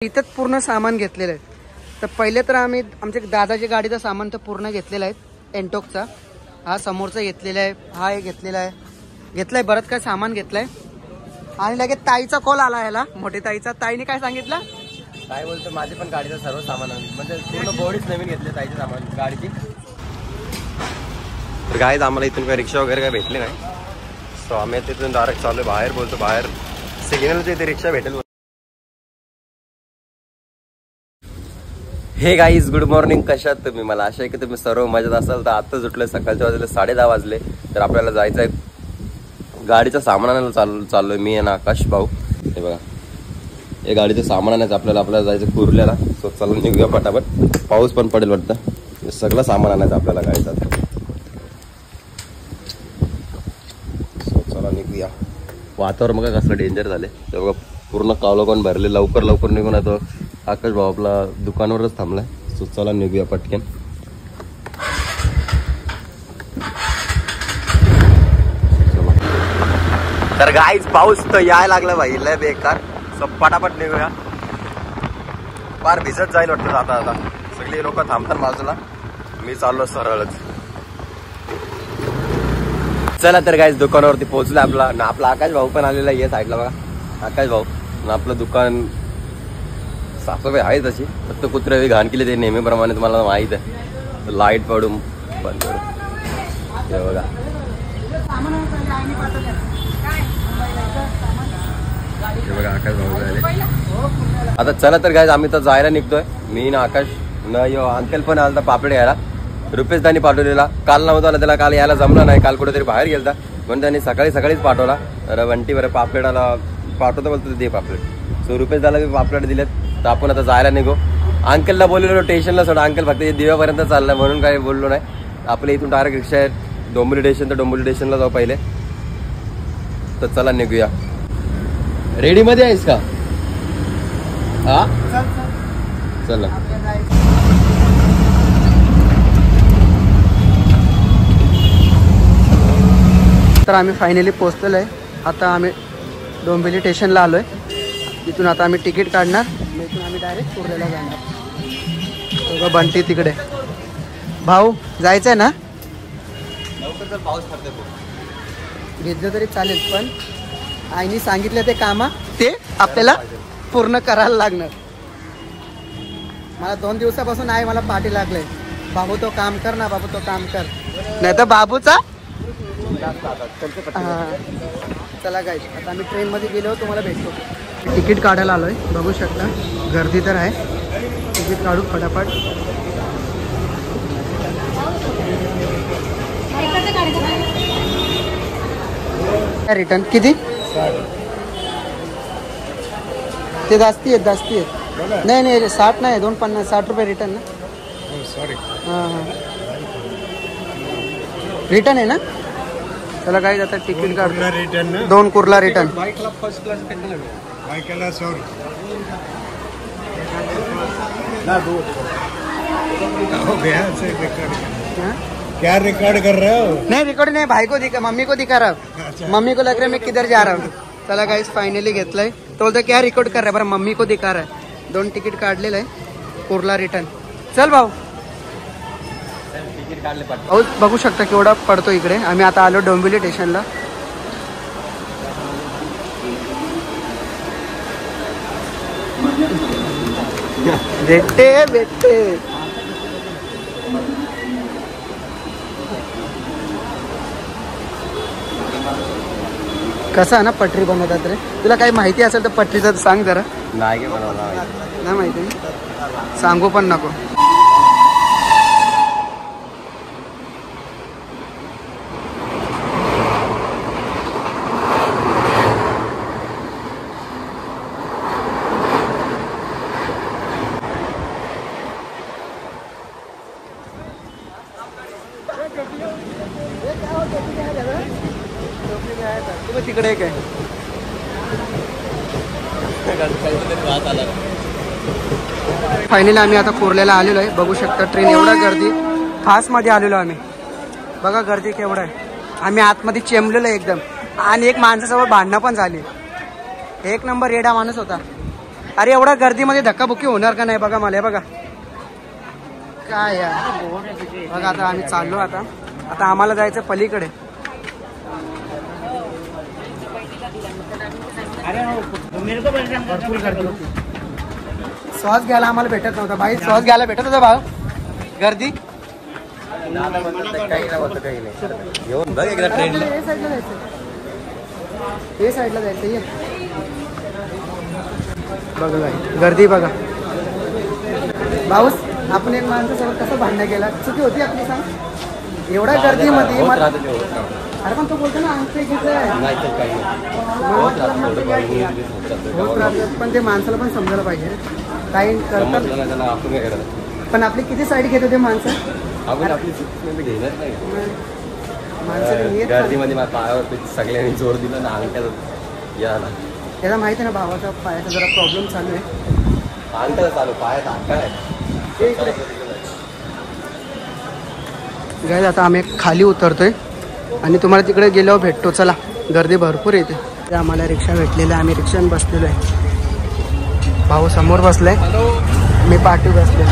इथंच पूर्ण सामान घेतलेलं आहे. तर पहिले तर आम्ही आमच्या दादाच्या गाडीचं सामान तर पूर्ण घेतलेलं आहे. एंटोकचा हा समोरचा घेतलेला आहे, हा एक घेतलेला आहे, घेतलाय बरंच काय सामान घेतलंय. आणि लगेच ताईचा कॉल आला याला, मोठी ताईचा. ताईने काय सांगितलं? काय बोलतो, माझे पण गाडीचं सर्व सामान म्हणजे पूर्ण बॉडीच नवीन घेतले ताईचे सामान गाडीची. तर गाईज आम्हाला इथून काही रिक्षा वगैरे काय भेटली नाही, सो आम्ही तिथून डायरेक्ट चालू बाहेर. बोलतो बाहेर सिग्नलच्या इथे रिक्षा भेटेल. हे गाईज गुड मॉर्निंग, कशात तुम्ही? मला आशा आहे की तुम्ही सर्व मजेत असाल. तर आत्ताच उठलोय, सकाळच्या वाजले 10:30 वाजले. तर आपल्याला जायचं आहे गाडीचं सामान आणायला चाललोय मी आणि आकाश भाऊ. हे बघा, हे गाडीचं सामान आणायचं आपल्याला जायचं कुर्ल्याला. सो चला निघूया पटापट, पाऊस पण पडेल वाटतं. सगळं सामान आणायचं आपल्याला गाडीचं. सो चला निघूया. वातावरण बघा कसलं डेंजर झाले. ते बघा पूर्ण कावलं भरले. लवकर लवकर निघून येतो. आकाश भाऊ आपला दुकानावरच थांबलाय. सो चला निघूया पटकन. तर गाईज पाऊस तर यायला लागला भाई, लय बेकार. सो पटापट निघूया. फार भिजत जाईल वाटतं आता. आता सगळी लोक थांबतात बाजूला, मी चाललो सरळच. चला तर गाईज दुकानावरती पोहोचलो. आपला आकाश भाऊ पण आलेला आहे साईडला बघा. आकाश भाऊ आपलं दुकान साफसफाई आहे तशी, फक्त कुत्रे घाण केली ते नेहमीप्रमाणे तुम्हाला माहित आहे. लाईट पडून बंद करू हे बघा. हे बघा आकाश भाऊ झाले. आता चला तर गाईज आम्ही तर जायला निघतोय. मी ना आकाश न यो अंकल पण आला पापड यायला. रुपेश त्यांनी पाठवलेला, काल नव्हता आला त्याला, काल यायला जमलं नाही. काल कुठेतरी बाहेर गेलता म्हणून त्यांनी सकाळीच पाठवला. तर वंटी बरं पापलेटाला पाठवतो बोलतो दे पापलेट. सो रुपेश दाला मी पापलेट दिलेत. तर आपण आता जायला निघू. अंकलला बोललेलो स्टेशनला सोडा, अंकल फक्त दिव्यापर्यंत चाललाय म्हणून काही बोललो नाही. आपल्या इथून डायरेक्ट रिक्षा आहे डोंबिवली स्टेशन, तर डोंबिवली स्टेशनला जाऊ पहिले. तर चला निघूया. रेडी मध्ये आहेस का? हा चला. तर आम्ही फायनली पोहोचलेलो आहे. आता आम्ही डोंबिवली स्टेशनला आलोय. इथून आता आम्ही तिकीट काढणार. इथून आम्ही डायरेक्ट कुर्ल्याला जाणार. बंटी तिकडे. भाऊ जायचंय ना? लवकर तर पाऊस पडतोय. घेतलं तरी चालेल, पण आईने सांगितलं ते कामा ते आपल्याला पूर्ण करायला लागणार. मला 2 दिवसापासून आई मला पाठी लागले, बाबू तो काम कर ना, बाबू तो काम कर, नाही तर बाबूचा. चला गाईज आता आम्ही ट्रेनमध्ये गेलो, तुम्हाला भेटतो. तिकीट काढायला आलोय, बघू शकता गर्दी तर आहे. तिकीट काढू फटाफट. रिटर्न किती? ते जास्ती आहेत. नाही 60 नाही, 250 60 रुपये रिटर्न ना. सॉरी. हां रिटर्न आहे ना. चला काय आता तिकीट काढतो. Return 2 Kurla return. Byculla first class Byculla sorry ना दो. क्या रिकॉर्ड कर रहे हो? नहीं रिकॉर्ड नहीं, भाई को दिखा, मम्मी को दिखा रहा हूँ. मम्मी को लग रहा है मैं किधर जा रहा हूँ. चला गाइस फायनली घेतलंय. तो बोलतो क्या रिकॉर्ड कर रहा है, बरं मम्मी को दिखा रहा है. 2 तिकीट काढलेलं आहे कुर्ला रिटर्न. चल भाऊ. तिकीट काढले पाहू बघू शकता केवढा पडतो इकडे. आम्ही आता आलो डोंबिवली स्टेशनला. भेटते कसा ना पटरी बनवतात रे. तुला काही माहिती असेल तर पटरीचं सांग जरा. नाही बनवला नाही माहिती, सांगू पण नको. तिकडे काय फायनली आम्ही आता कुर्ल्याला आलेलो आहे. बघू शकता ट्रेन एवढा गर्दी. फास्ट मध्ये आलेलो आम्ही. बघा गर्दी केवढा आहे. आम्ही आतमध्ये चेंबलेलो एकदम. आणि एक माणसासोबत भांडणं पण झाली. एक नंबर रेडा माणूस होता. अरे एवढ्या गर्दीमध्ये धक्काबुक्की होणार का नाही बघा मला. हे बघा काय यार. बघा आता आम्ही चाललो. आता आम्हाला जायचं पलीकडे. भरपूर गर्दी होती. श्वास घ्यायला आम्हाला भेटत नव्हता भाई. श्वास घ्यायला भेटत होता भाऊ. गर्दी येऊन बघ एकदा ट्रेनला. हे साईडला जायचं. ये बघा भाई गर्दी बघा. भाऊस आपण एक माणसासोबत कसं भांडण केला. चुकी होती आपली सांग. एवढ्या गर्दीमध्ये अरे पण तो बोलतो ना अंगठे पण ते माणसाला पण समजायला पाहिजे. काही करतात पण आपली किती साईड घेत होते माणसं. गर्दीमध्ये पायावर सगळ्यांनी जोर दिला ना अंगठ्यात. त्याला माहिती आहे ना भावाचा पायाचा जरा प्रॉब्लेम चालू आहे. अंगठ्याचा चालू पायात अंगठा गाईज आता आम्ही खाली उतरतोय आणि तुम्हाला तिकडे गेल्यावर भेटतो. चला गर्दी भरपूर येते. आम्हाला रिक्षा भेटलेली आहे. आम्ही रिक्षाने बसलेलो आहे. भाऊ समोर बसलाय. मी पाठी बसले.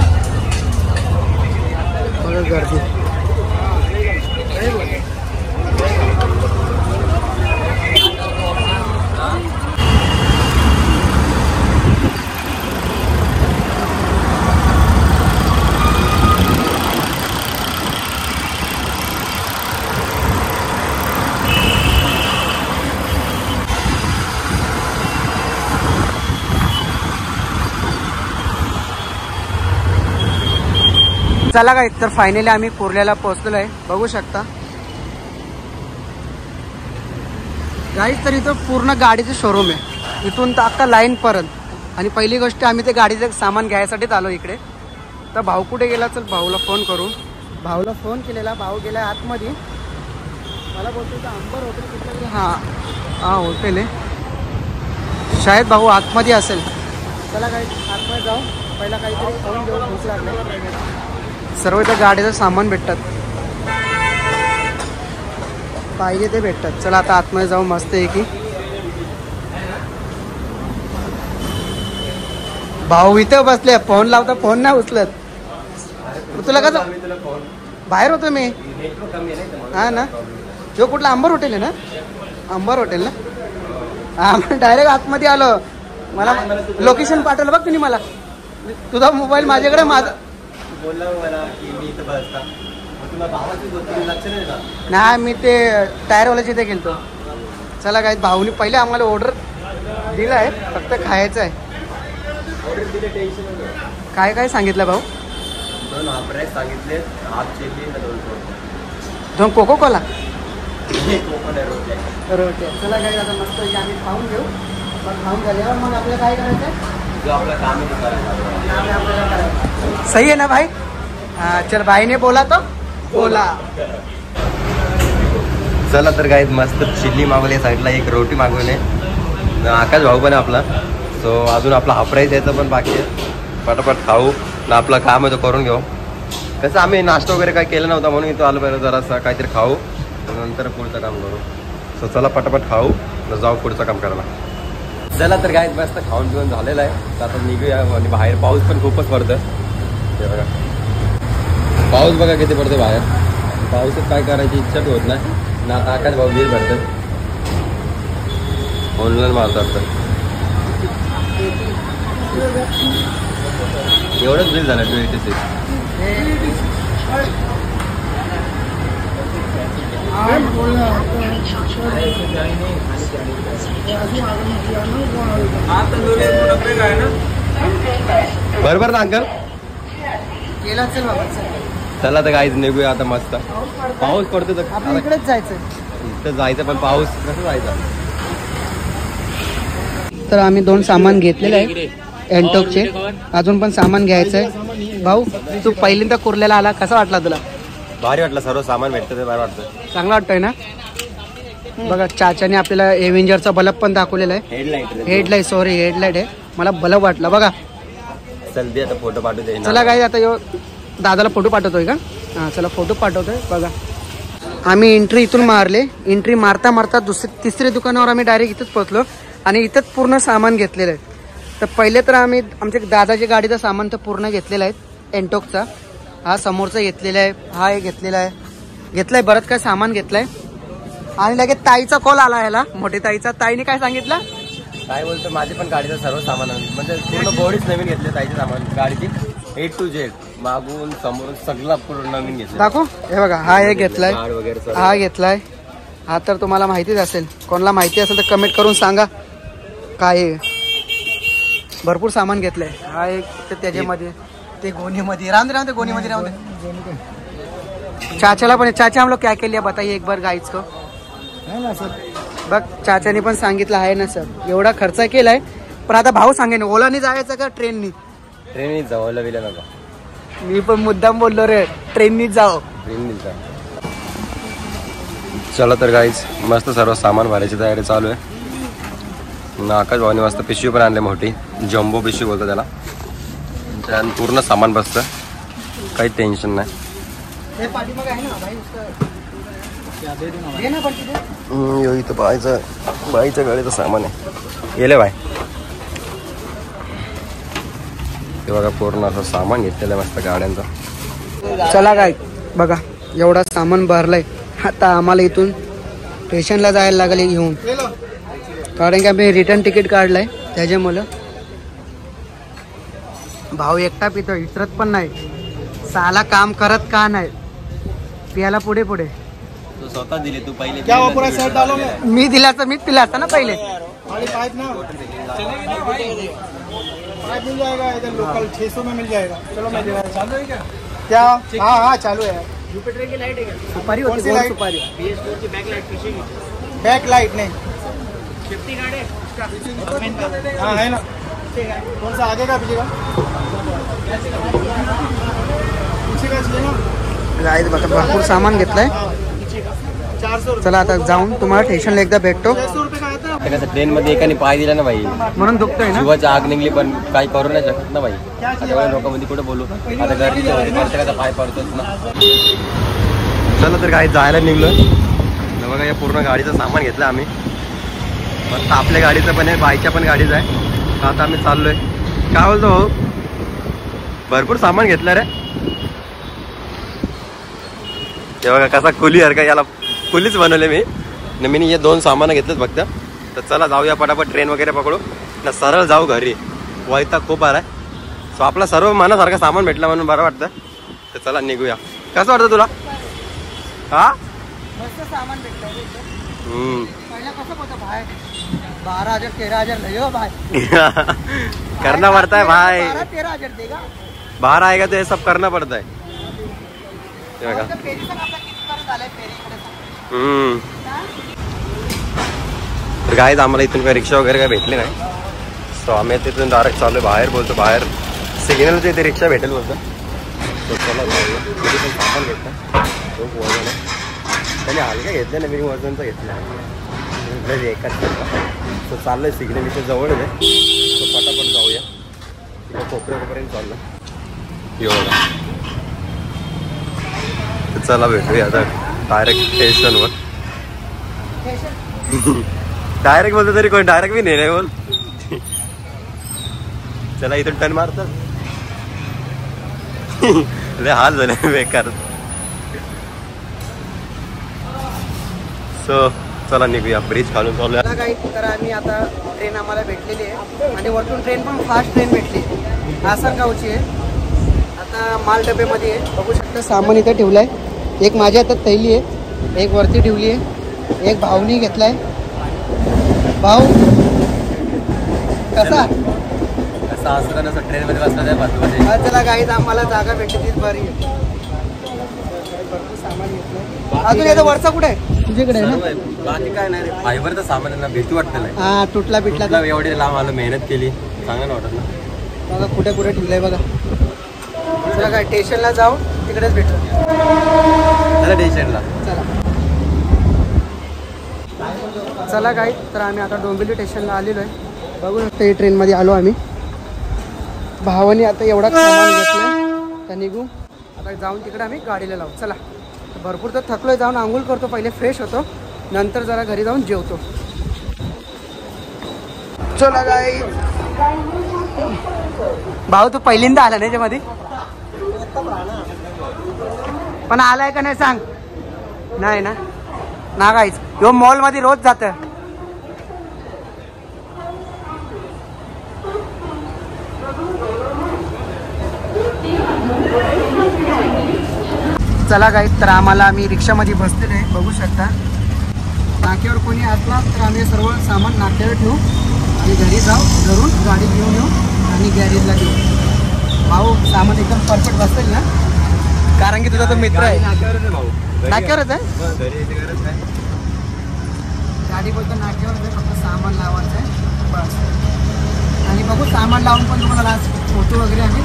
बघा गर्दी. चला काय तर फायनली आम्ही कुर्ल्याला पोहोचलेलो आहे. बघू शकता गाईज. तर इथं पूर्ण गाडीचं शोरूम आहे. इथून तर अख्खा लाईन पर्यंत. आणि पहिली गोष्ट आम्ही ते गाडीचं सामान घ्यायसाठीच आलो इकडे. तर भाऊ कुठे गेला. चल भाऊला फोन करू. भाऊला फोन केलेला. भाऊ गेला आतमध्ये. मला बोलतो तर अंबर हॉटेल कुठलं. हां हॉटेल आहे शायद. भाऊ आतमध्ये असेल. चला काय आतमध्ये जाऊ. पहिला काहीतरी खाऊन घेऊ. भूक लागले. सर्व इथं गाडीचं सामान भेटतात. पाहिजे ते भेटतात. चला आता आतमध्ये जाऊ. मस्त आहे की. भाऊ इथं बसले. फोन लावता फोन नाही उचलत. तुला कसं बाहेर होतो मी. हा ना. जो कुठला अंबर हॉटेल आहे ना. अंबर हॉटेल ना. हा मग डायरेक्ट आतमध्ये आलो. मला लोकेशन पाठवलं बघ तुम्ही मला. तुझा मोबाईल माझ्याकडे. माझा नाही मी ते टायरवाल्याच्या इथे गेलतो. चला काय भाऊनी पहिले आम्हाला ऑर्डर दिला आहे. फक्त खायचं आहे. काय काय सांगितलं भाऊ. 2 हाफ राईस सांगितले. हाफ चिली 2 कोको कोला रोट्या. चला काय आता मस्त आम्ही खाऊन घेऊ. पण खाऊन झाल्यावर मग आपल्याला काय करायचं. जो आपलं काम करायचं. सही आहे ना भाई. हाँ चल भाईने बोला तो बोला. चला तर काय मस्त चिल्ली मागवली. साईडला एक रोटी मागवली. आकाश भाऊ पण आपला. सो अजून आपला हाफ राईस यायचं पण बाकी आहे. पटापट खाऊ ना. आपलं काम आहे तो करून घेऊ. कसं आम्ही नाश्ता वगैरे काय केलं नव्हता म्हणून इथं आलो. पहिलं जरासं काहीतरी खाऊ नंतर पुढचं काम करू. सो चला पटापट खाऊ न जाऊ पुढचं काम करायला. चला तर काय मस्त खाऊन पिऊन झालेलं आहे. तर आता निघूया. आणि बाहेर पाऊस पण खूपच पडतं. हे बघा पाऊस बघा किती पडतो बाहेर. पावसात काय करायची इच्छा होत नाही ना. आता आकाश भाऊ बिल भरतात. ऑनलाईन मारतात. एवढंच बिल झालं 286. बरोबर ना अंकल. गेला चल बाबा. चला तर काहीच निघूया आता. मस्त पाऊस पडतो तर आपण इकडेच जायचं. इथं जायचं पण पाऊस कसं जायचं. तर आम्ही 2 सामान घेतलेले आहे एंटॉकचे. अजून पण सामान घ्यायचं आहे. भाऊ तू पहिल्यांदा कुर्ल्याला आला. कसा वाटला तुला. भारी वाटलं. सर्व सामान भेटतं ते भारी वाटतं. चांगला वाटतोय ना. बघा चाचाने आपल्याला एव्हेंजरचा बल्ब पण दाखवलेला आहे. हेडलाईट सॉरी हेडलाईट आहे. मला बल्ब वाटला बघा. चल दे आता फोटो पाठवते. चला काय आता यो दादाला फोटो पाठवतोय का. हां चला फोटो पाठवतोय. बघा आम्ही एंट्री इथून मारले. एंट्री मारता मारता तिसऱ्या दुकानावर आम्ही डायरेक्ट इथंच पोहोचलो. आणि इथंच पूर्ण सामान घेतलेलं आहे. तर पहिले तर आम्ही आमच्या दादाच्या गाडीचं सामान तर पूर्ण घेतलेलं आहे एंटोकचा. हा समोरचा घेतलेला आहे, हा एक घेतलेला आहे, घेतलाय बरंच काय सामान घेतलंय. आणि लगेच ताईचा कॉल आला ह्याला, मोठी ताईचा. ताईने काय सांगितलं? काय बोलतो, माझे पण गाडीचं सर्व सामान म्हणजे पूर्ण बॉडीच नवीन घेतले ताईचे सामान गाडीची A to Z, मागून समोरून सगळं पूर्ण नवीन घेतलं. दाखव, हे बघा हा एक घेतलाय, वगैरे हा घेतलाय. हा तर तुम्हाला माहितीच असेल, कोणाला माहिती असेल तर कमेंट करून सांगा. काय भरपूर सामान घेतलंय. हा एक त्याच्यामध्ये ते गोणीमध्ये राहून दे गोणीमध्ये राहून दे. चाचाला पण चाचा हम लोग क्या के लिए बताइए एक बार गाईच को. बघ चाचाने पण सांगितलं आहे ना सर, एवढा खर्च केलाय. पण आता भाऊ सांगेन ओलानी जायचं का ट्रेननी? ट्रेननी जाऊ, ओला बिला नका. मी पण मुद्दाम बोललो रे, ट्रेननीच जाऊ. ट्रेननीच जा. चला तर गाईज मस्त सर्व सामान भरायची तयारी चालू आहे. आकाश भावाने मस्त पिशवी पण आणली, मोठी जम्बो पिशवी बोलतो त्याला. त्यात पूर्ण सामान बसतं, काही टेन्शन नाही. इथं बाईचं गाडीचं सामान आहे. गेले बाय, ते बघा पूर्ण असं सामान घेतलेलं आहे मस्त गाड्यांचं. चला काय बघा, एवढा सामान भरलाय. आता आम्हाला इथून स्टेशनला जायला लागले घेऊन, कारण की आम्ही रिटर्न तिकीट काढलंय त्याच्यामुळं. भाऊ एकटा पितो, विसरत पण नाही. साला काम करत का नाही, पियाला पुढे पुढे. तू स्वतः दिले, तू पहिले क्या वो पूरा सेट डालो मैं? मी दिला तर मीच पिला असता ना पहिले. पाइप ना पाइप मिल जाएगा इधर लोकल 600 में मिल जाएगा. चलो मैं दे रहा हूं. चालू है क्या? हाँ चालू है. जुपिटर की लाइट है क्या? सुपारी होती है, लाइट? सुपारी. BS4 की बैक लाइट पीछे की. बैक लाइट नहीं, 50 गाड़ी है. हाँ है ना. कौन सा आगे का पीछे का? पीछे का चाहिए ना. गाईज बघा भरपूर सामान घेतलंय. 400. चला आता जाऊन तुम्हाला स्टेशनला एकदा भेटतो. 600 रुपये का आता. कसं ट्रेन मध्ये एकाने पाय दिला ना भाई, म्हणून दुखतोय ना. जीवाची आग निघली पण काही करू नाही शकत ना भाई. आता लोकांमध्ये कुठे बोलू, आता घरच्या पाय पडतोच ना. चला तर काही जायला निघलो. बघा या पूर्ण गाडीचं सामान घेतलं आम्ही. मस्त आपल्या गाडीचं पण आहे, बाईच्या पण गाडीचं आहे. आता आम्ही चाललोय. काय बोलतो भाऊ, भरपूर सामान घेतलं रे. हे बघा कसा कुली का, याला कुलीच बनवले मी हे 2 सामान घेतलेत फक्त. तर चला जाऊया पटापट, ट्रेन वगैरे पकडू ना, सरळ जाऊ घरी. वैताग खूप आलाय. सो आपला सर्व मनासारखं सामान भेटलं म्हणून बरं वाटतं. तर चला निघूया. कसं वाटतं तुला? हा मस्त सामान भेटतंय. पहिला कसं होतं भाई, 12,000 13,000 लय हो भाई. करना पड़ता है भाई. 12-13,000 देगा. बाहर आएगा तो ये सब करना पड़ता है. तर गाईज आम्हाला इथून काही रिक्षा वगैरे काय भेटली नाही. सो आम्ही तिथून डायरेक्ट चालू बाहेर. बोलतो बाहेर सिग्नलच्या इथे रिक्षा भेटेल बोलतो. तो चला जाऊया. तिथे पण सामान घेतलं, खूप वजन आहे. त्याने हलका घेतलं ना, मी वजनचा घेतला एकाच. तो चाललंय सिग्नल इथे जवळ आहे, तो पटापट जाऊया. तिथे कोपऱ्यापर्यंत चाललं. एवढा चला भेटूया आता डायरेक्ट स्टेशनवर. डायरेक्ट बोलतो तरी कोण डायरेक्ट मी नाही बोल. चला इथून टर्न मारतात. लय हाल झाले बेकार. सो चला निघूया, ब्रिज खालून चालूया. तर आम्ही आता ट्रेन आम्हाला भेटलेली आहे आणि वरतून ट्रेन पण फास्ट ट्रेन भेटली. आसनगावची आहे. आता माल डब्यामध्ये आहे, बघू शकता. सामान इथं ठेवलंय. एक माझ्या हातात थैली आहे, एक वरती ठेवली आहे, एक भाऊनी घेतलाय. भाऊ कसा असं ट्रेन मध्ये बसला. चला गाईज आम्हाला जागा भेटली तीच बरी आहे. भरपूर सामान घेतलंय. अजून याचा वरचा कुठे आहे? तुझ्याकडे आहे ना. बाकी काय नाही, फायबरचं सामान आहे ना, भेटू वाटतं नाही. हा तुटला बिटला. एवढी लांब आलो, मेहनत केली, चांगलं वाटत ना. बघा कुठे कुठे ठेवलंय बघा. चला काय स्टेशनला जाऊ, तिकडेच भेटू. चला स्टेशनला चला काय. तर आम्ही आता डोंबिवली स्टेशनला आलेलो आहे. बघू शकतो ही ट्रेनमध्ये आलो आम्ही. भावाने आता एवढा सामान घेतलाय, तर निघू आता जाऊन तिकडे आम्ही गाडीला लावू. चला. भरपूर तर थकलोय, जाऊन आंघोळ करतो, पहिले फ्रेश होतो, नंतर जरा घरी जाऊन जेवतो. चला गाईज. भाऊ तू पहिल्यांदा आला ना याच्यामध्ये, पण आलाय का नाही सांग. नाही ना ना काहीच. ह्यो मॉल मध्ये रोज जात. चला गाईस, तर आम्हाला आम्ही रिक्षामध्ये बसलेलो आहे, बघू शकता. नाक्यावर कोणी असला तर आम्ही सर्व सामान नाक्यावर ठेवू आणि घरी जाऊ, घरून गाडी घेऊन येऊ आणि गॅरेजला देऊ. भाऊ सामान एकदम परफेक्ट बसेल ना, कारण की तुझा तो मित्र आहे. नाक्यावरच आहे गाडी, बोलतो नाक्यावरच आहे, फक्त सामान लावायचं आहे बस. आणि बघू सामान लावून पण तुम्हाला आज फोटो वगैरे आम्ही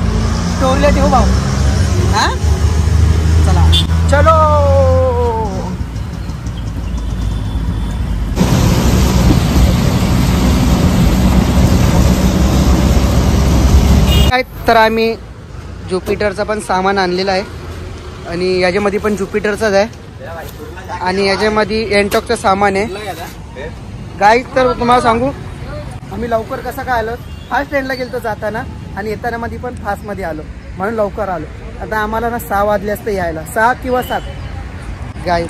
स्टोरीला ठेवू भाऊ. हां चला चलो. काय तर आम्ही ज्युपिटरचं पण सामान आणलेलं आहे आणि याच्यामध्ये पण ज्युपिटरचंच आहे आणि याच्यामध्ये एंटॉकचं सामान आहे. गाईज तर तुम्हाला सांगू, आम्ही लवकर कसं काय आलो, फास्ट ट्रेनला गेलो जाताना आणि येताना मध्ये पण फास्टमध्ये आलो, म्हणून लवकर आलो. आता आम्हाला ना 6 वाजले असते यायला, 6 किंवा 7. गाईज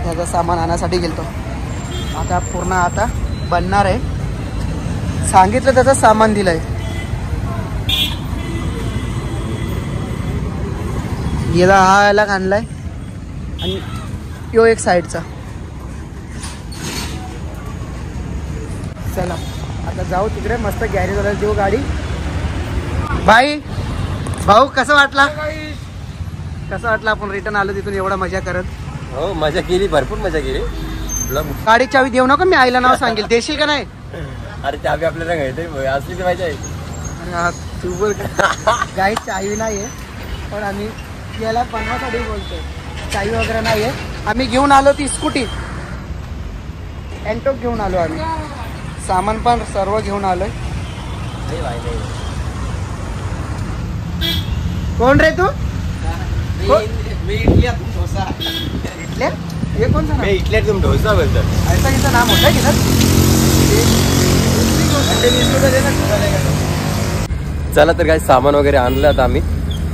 त्याचं सामान आणण्यासाठी गेलतो. आता पूर्ण आता बनणार आहे, सांगितलं त्याचं सामान दिलं आहे. याला हा याला आणलाय आणि यो एक साईडचा. चला आता जाऊ तिकडे, मस्त गॅरेजवाला देऊ गाडी. बाई भाऊ कसं वाटला, कसं वाटलं आपण रिटर्न आलो तिथून एवढा मजा करत. हो मजा केली, भरपूर मजा केली. गाडी चावी देऊ नका, मी आईला नाव सांगेल, देशील का नाही. अरे चावी आपल्याला घ्यायची असली तर पाहिजे. अरे तू बोल गाडी चावी नाही आहे, पण आम्ही याला बनवासाठी बोलतोय, चावी वगैरे नाही आहे. आम्ही घेऊन आलो ती स्कूटी एंटॉक घेऊन आलो आम्ही, सामान पण सर्व घेऊन आलोय. कोण रे तू? इटल्या हे कोणचं नाव? इटल्या तुम ढोसा बोलतात. ऐसा इथं नाम होतं की सर. चला तर काही सामान वगैरे आणलं आता आम्ही.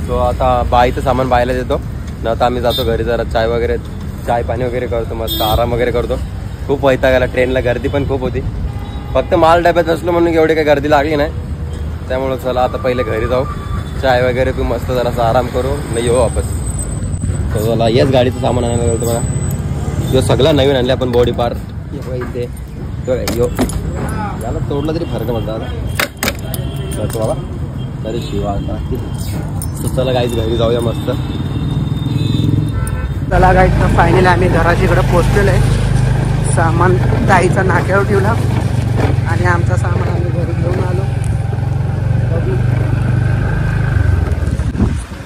तो आता बाईचं सामान बायला देतो ना, आता आम्ही जातो घरी, जरा चाय पाणी वगैरे करतो, मस्त आराम वगैरे करतो. खूप वैताग आला, ट्रेनला गर्दी पण खूप होती. फक्त माल डब्यात नसलो म्हणून एवढी काही गर्दी लागली नाही. त्यामुळं चला आता पहिले घरी जाऊ, चाय वगैरे पिऊ, मस्त जरासा आराम करू, नाही येऊ वापस. तर चला याच गाडीचं सामान आणायला गेलं बघा. यो सगळा नवीन आणले आपण, बॉडी पार्ट इथे यो याला तोडला तरी फरक पडता आता बाबा. अरे शिवा आता. चला गाईच घरी जाऊया मस्त. चला गाईच फायनली आम्ही घराच्या इकडे पोहोचलेलो आहे. सामान ताईचा नाक्यावर ठेवला आणि आमचा सामान आम्ही घरी घेऊन आलो.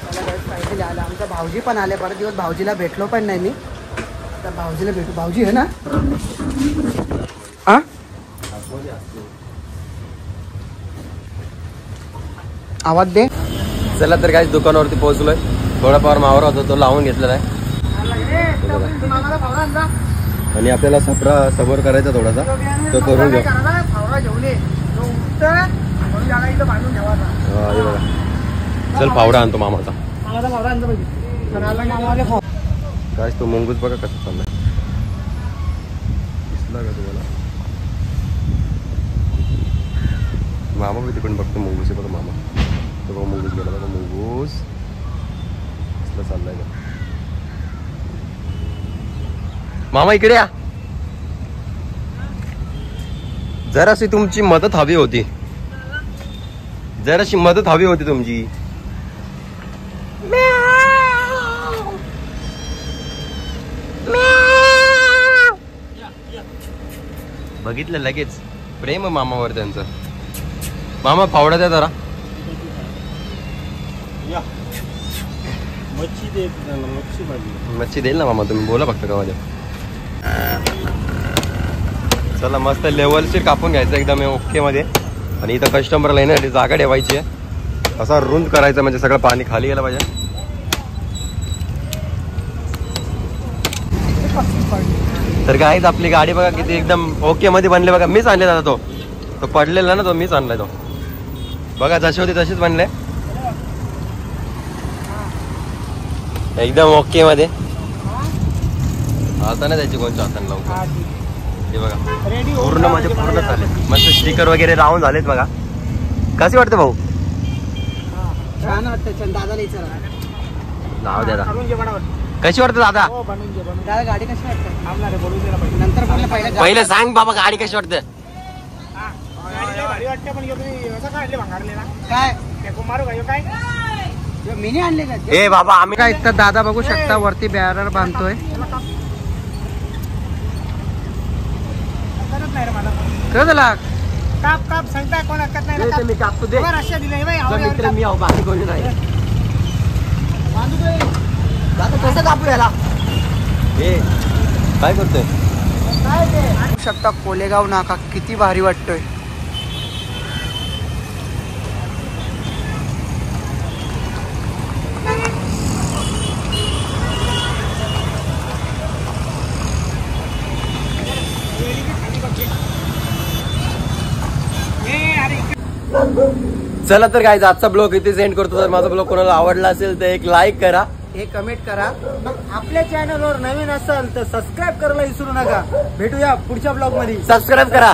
चला गाईच फायनली आलं. आमचा भाऊजी पण आले, बरेच दिवस भाऊजीला भेटलो पण नाही मी. तर भाऊजीला भेटू. भाऊजी आहे ना? हां आवाज दे. चला तर काहीच दुकानावरती पोहोचलोय. थोडाफार मावरा होता तो लावून घेतलेला आहे आणि आपल्याला सबर करायचा थोडासा, तो करून घेऊ. चल फावडा आणतो मामाचा. काय तो मुंगूस बघा कसं चाललाय, दिसला का तुम्हाला? मामा मी तिकडून बघतो मुंगूस आहे बघा. मामा तो बघा मुंगूस गेला बघा, मुंगूस कसला चाललाय का. मामा इकडे या, जराशी तुमची मदत हवी होती, जराशी मदत हवी होती तुमची. बघितलं लगेच प्रेम मामावर त्यांचं. मामा फावडा द्या जरा. मच्छी देईल ना मामा, तुम्ही बोला फक्त गावाला. चला मस्त लेवलशीर कापून घ्यायचं एकदम ओके मध्ये. आणि इथं कस्टमरला येण्यासाठी जागा ठेवायची आहे, असा रुंद करायचा म्हणजे सगळं पाणी खाली गेलं पाहिजे. तर काय आपली गाडी बघा किती एकदम ओके मध्ये बनले बघा. मीच आणले दादा, तो पडलेला ना, तो मीच आणलाय तो. बघा जसे होते तसेच बनले एकदम ओके मध्ये. आता नाही त्याची कोणत्या हाताने लावून हे बघा रेडी पूर्ण म्हणजे पूर्ण झाले. मस्त स्टिकर वगैरे लावून झालेत बघा. कसे वाटते भाऊ? छान वाटतं. छान दादाला विचारा. नाव द्या दादा. बनवून घे बरोबर. कशी वाटते दादा? हो बनवून घे बनवून. दादा गाडी कशी वाटतं? थांबणार आहे बोलू दिला पाहिजे. नंतर बोललं पहिलं पहिले सांग बाबा गाडी कशी वाटते? गाडी भारी वाटते पण तुम्ही असं काढले भांगारले ना काय फेकून मारू का ह्यो काय मिनी आणले का ए बाबा आम्ही काय इथं दादा बघू शकता वरती बॅनर बांधतोय. करत नाही रे मला. काय झाला? काप काप सांगता कोण हरकत नाही ना. मी कापतो दे. बरं रश्या दिले बाई तुझा मित्र मी आहो बाकी कोणी नाही. दादा कसं कापू याला? ए काय करतोय? बघू शकता कोलेगाव नाका किती भारी वाटतोय. चला तर काय आजचा ब्लॉग इथे सेंड करतो. तर माझा ब्लॉग कोणाला आवडला असेल तर एक लाईक करा, हे कमेंट करा. आपल्या चॅनलवर नवीन असाल तर सबस्क्राईब करायला विसरू नका. भेटूया पुढच्या ब्लॉग मध्ये. सबस्क्राईब करा.